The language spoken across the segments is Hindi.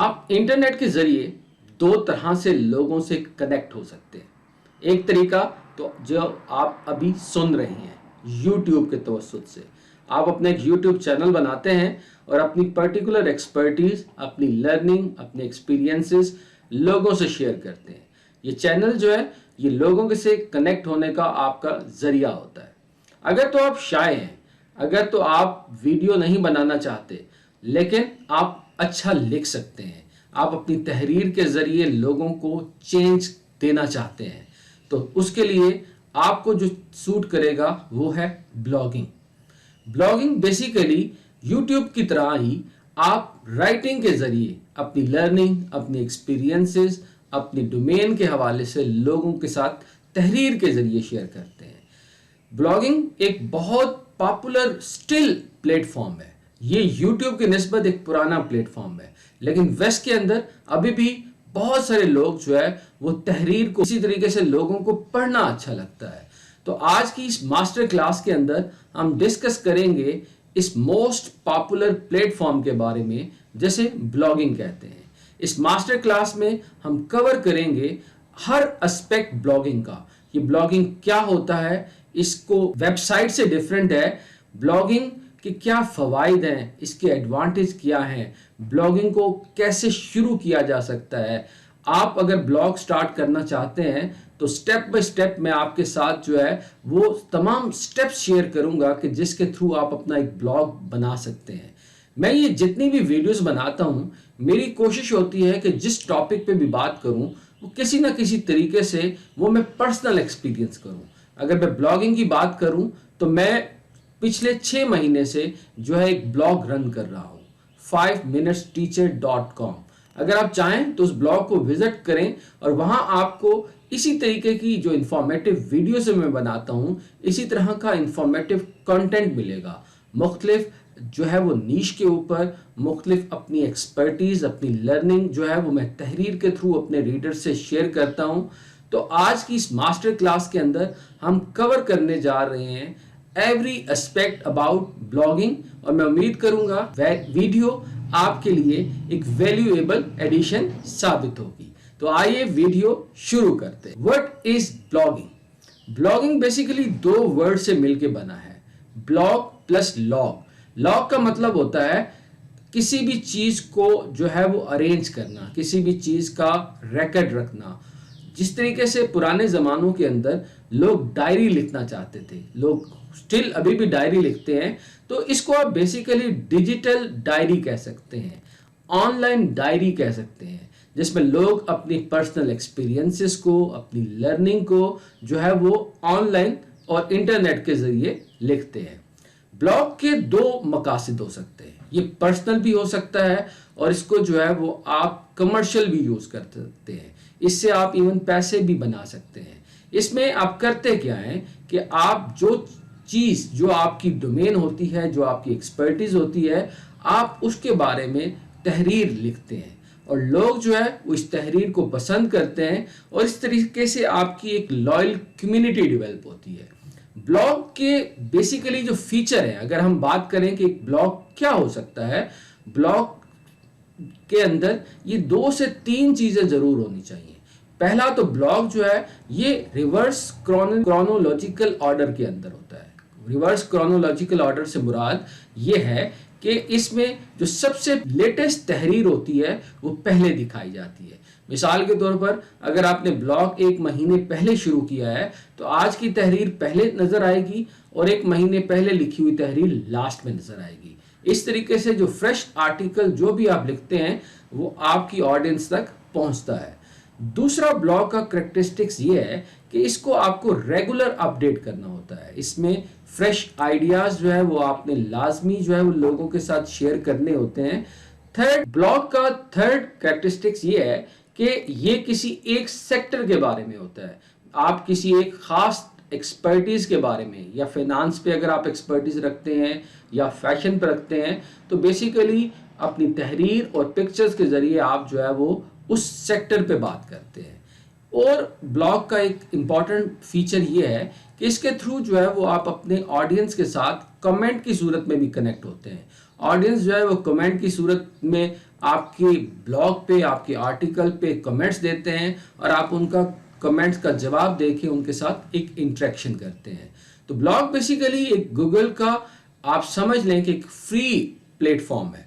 आप इंटरनेट के जरिए दो तरह से लोगों से कनेक्ट हो सकते हैं। एक तरीका तो जो आप अभी सुन रहे हैं YouTube के तवज्जुद से, आप अपने एक YouTube चैनल बनाते हैं और अपनी पर्टिकुलर एक्सपर्टीज, अपनी लर्निंग, अपने एक्सपीरियंसेस लोगों से शेयर करते हैं। ये चैनल जो है ये लोगों के से कनेक्ट होने का आपका जरिया होता है। अगर तो आप शाय हैं, अगर तो आप वीडियो नहीं बनाना चाहते लेकिन आप अच्छा लिख सकते हैं, आप अपनी तहरीर के जरिए लोगों को चेंज देना चाहते हैं, तो उसके लिए आपको जो सूट करेगा वो है ब्लॉगिंग। ब्लॉगिंग बेसिकली यूट्यूब की तरह ही आप राइटिंग के जरिए अपनी लर्निंग, अपनी एक्सपीरियंसेस, अपनी डोमेन के हवाले से लोगों के साथ तहरीर के जरिए शेयर करते हैं। ब्लॉगिंग एक बहुत पॉपुलर स्टिल प्लेटफॉर्म है। ये यूट्यूब की निस्बत एक पुराना प्लेटफॉर्म है, लेकिन वेस्ट के अंदर अभी भी बहुत सारे लोग जो है वो तहरीर को इसी तरीके से लोगों को पढ़ना अच्छा लगता है। तो आज की इस मास्टर क्लास के अंदर हम डिस्कस करेंगे इस मोस्ट पॉपुलर प्लेटफॉर्म के बारे में, जैसे ब्लॉगिंग कहते हैं। इस मास्टर क्लास में हम कवर करेंगे हर एस्पेक्ट ब्लॉगिंग का। ये ब्लॉगिंग क्या होता है, इसको वेबसाइट से डिफरेंट है, ब्लॉगिंग के क्या फ़वाइद हैं, इसके एडवांटेज क्या हैं, ब्लॉगिंग को कैसे शुरू किया जा सकता है। आप अगर ब्लॉग स्टार्ट करना चाहते हैं तो स्टेप बाय स्टेप मैं आपके साथ जो है वो तमाम स्टेप्स शेयर करूंगा कि जिसके थ्रू आप अपना एक ब्लॉग बना सकते हैं। मैं ये जितनी भी वीडियोस बनाता हूँ, मेरी कोशिश होती है कि जिस टॉपिक पे भी बात करूँ वो किसी ना किसी तरीके से वो मैं पर्सनल एक्सपीरियंस करूँ। अगर मैं ब्लॉगिंग की बात करूँ तो मैं पिछले 6 महीने से जो है एक ब्लॉग रन कर रहा हूँ, 5minutesteacher.com। अगर आप चाहें तो उस ब्लॉग को विजिट करें और वहां आपको इसी तरीके की जो इंफॉर्मेटिव वीडियो से मैं बनाता हूँ, इसी तरह का इंफॉर्मेटिव कंटेंट मिलेगा। मुख्तलिफ जो है वो नीश के ऊपर मुख्तलिफ अपनी एक्सपर्टीज, अपनी लर्निंग जो है वो मैं तहरीर के थ्रू अपने रीडर से शेयर करता हूँ। तो आज की इस मास्टर क्लास के अंदर हम कवर करने जा रहे हैं एवरी एस्पेक्ट अबाउट ब्लॉगिंग, और मैं उम्मीद करूंगा वीडियो आपके लिए एक वैल्यूएबल एडिशन साबित होगी। तो आइए वीडियो शुरू करते हैं। What is blogging? Blogging basically 2 word से मिलकर बना है, ब्लॉग प्लस लॉग। लॉग का मतलब होता है किसी भी चीज को जो है वो अरेंज करना, किसी भी चीज का रिकॉर्ड रखना। जिस तरीके से पुराने ज़मानों के अंदर लोग डायरी लिखना चाहते थे, लोग स्टिल अभी भी डायरी लिखते हैं, तो इसको आप बेसिकली डिजिटल डायरी कह सकते हैं, ऑनलाइन डायरी कह सकते हैं, जिसमें लोग अपनी पर्सनल एक्सपीरियंसेस को, अपनी लर्निंग को जो है वो ऑनलाइन और इंटरनेट के ज़रिए लिखते हैं। ब्लॉग के 2 मकासद हो सकते हैं, ये पर्सनल भी हो सकता है और इसको जो है वो आप कमर्शियल भी यूज़ कर सकते हैं, इससे आप इवन पैसे भी बना सकते हैं। इसमें आप करते क्या हैं कि आप जो चीज़ जो आपकी डोमेन होती है, जो आपकी एक्सपर्टीज होती है, आप उसके बारे में तहरीर लिखते हैं और लोग जो है वो इस तहरीर को पसंद करते हैं और इस तरीके से आपकी एक लॉयल कम्युनिटी डेवलप होती है। ब्लॉग के बेसिकली जो फीचर है, अगर हम बात करें कि एक ब्लॉग क्या हो सकता है, ब्लॉग के अंदर ये 2 से 3 चीज़ें ज़रूर होनी चाहिए। पहला तो ब्लॉग जो है ये रिवर्स क्रोनोलॉजिकल ऑर्डर के अंदर होता है। रिवर्स क्रोनोलॉजिकल ऑर्डर से मुराद ये है कि इसमें जो सबसे लेटेस्ट तहरीर होती है वो पहले दिखाई जाती है। मिसाल के तौर पर अगर आपने ब्लॉग 1 महीने पहले शुरू किया है तो आज की तहरीर पहले नज़र आएगी और 1 महीने पहले लिखी हुई तहरीर लास्ट में नज़र आएगी। इस तरीके से जो फ्रेश आर्टिकल जो भी आप लिखते हैं वो आपकी ऑडियंस तक पहुंचता है। दूसरा ब्लॉग का करैक्टरिस्टिक्स ये है कि इसको आपको रेगुलर अपडेट करना होता है। इसमें फ्रेश आइडियाज जो है वो आपने लाजमी जो है वो लोगों के साथ शेयर करने होते हैं। ब्लॉग का थर्ड करैक्टरिस्टिक्स ये है कि ये किसी एक सेक्टर के बारे में होता है। आप किसी एक खास एक्सपर्टीज के बारे में, या फाइनेंस पे अगर आप एक्सपर्टीज रखते हैं या फैशन पे रखते हैं, तो बेसिकली अपनी तहरीर और पिक्चर्स के जरिए आप जो है वो उस सेक्टर पे बात करते हैं। और ब्लॉग का एक इम्पॉर्टेंट फीचर ये है कि इसके थ्रू जो है वो आप अपने ऑडियंस के साथ कमेंट की सूरत में भी कनेक्ट होते हैं। ऑडियंस जो है वो कमेंट की सूरत में आपके ब्लॉग पे, आपके आर्टिकल पे कमेंट्स देते हैं और आप उनका कमेंट्स का जवाब देके उनके साथ एक इंटरेक्शन करते हैं। तो ब्लॉग बेसिकली एक गूगल का, आप समझ लें कि एक फ्री प्लेटफॉर्म है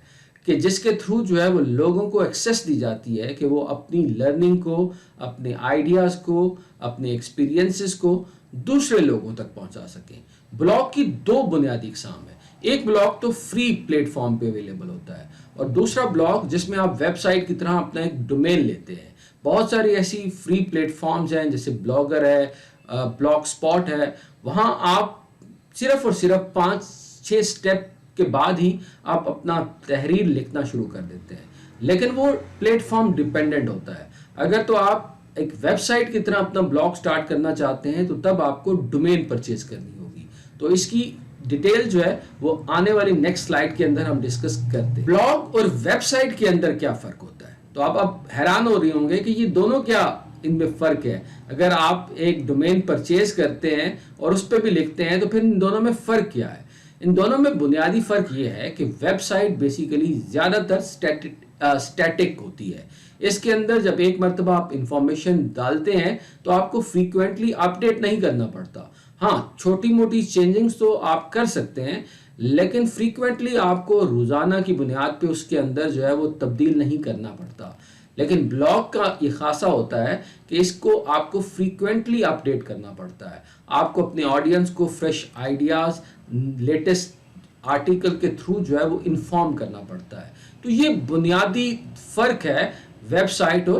कि जिसके थ्रू जो है वो लोगों को एक्सेस दी जाती है कि वो अपनी लर्निंग को, अपने आइडियाज़ को, अपने एक्सपीरियंसेस को दूसरे लोगों तक पहुंचा सकें। ब्लॉग की दो बुनियादी इकसाम है। एक ब्लॉग तो फ्री प्लेटफॉर्म पे अवेलेबल होता है और दूसरा ब्लॉग जिसमें आप वेबसाइट की तरह अपना एक डोमेन लेते हैं। बहुत सारी ऐसी फ्री प्लेटफॉर्म्स हैं जैसे ब्लॉगर है, ब्लॉग स्पॉट है। वहाँ आप सिर्फ और सिर्फ 5-6 स्टेप के बाद ही आप अपना तहरीर लिखना शुरू कर देते हैं, लेकिन वो प्लेटफॉर्म डिपेंडेंट होता है। अगर तो आप एक वेबसाइट की तरह अपना ब्लॉग स्टार्ट करना चाहते हैं तो तब आपको डोमेन परचेज करनी होगी। तो इसकी डिटेल जो है वो आने वाली नेक्स्ट स्लाइड के अंदर हम डिस्कस करते हैं। ब्लॉग और वेबसाइट के अंदर क्या फर्क होता है, तो आप अब हैरान हो रही होंगे कि ये दोनों क्या, इनमें फ़र्क है। अगर आप एक डोमेन परचेज करते हैं और उस पर भी लिखते हैं तो फिर इन दोनों में फ़र्क क्या है। इन दोनों में बुनियादी फ़र्क ये है कि वेबसाइट बेसिकली ज़्यादातर स्टैटिक होती है। इसके अंदर जब एक मरतबा आप इंफॉर्मेशन डालते हैं तो आपको फ्रीक्वेंटली अपडेट नहीं करना पड़ता। हाँ, छोटी मोटी चेंजिंग्स तो आप कर सकते हैं, लेकिन फ्रीक्वेंटली आपको रोज़ाना की बुनियाद पे उसके अंदर जो है वो तब्दील नहीं करना पड़ता। लेकिन ब्लॉग का ये खासा होता है कि इसको आपको फ्रीक्वेंटली अपडेट करना पड़ता है। आपको अपने ऑडियंस को फ्रेश आइडियाज़, लेटेस्ट आर्टिकल के थ्रू जो है वो इन्फॉर्म करना पड़ता है। तो ये बुनियादी फ़र्क है वेबसाइट और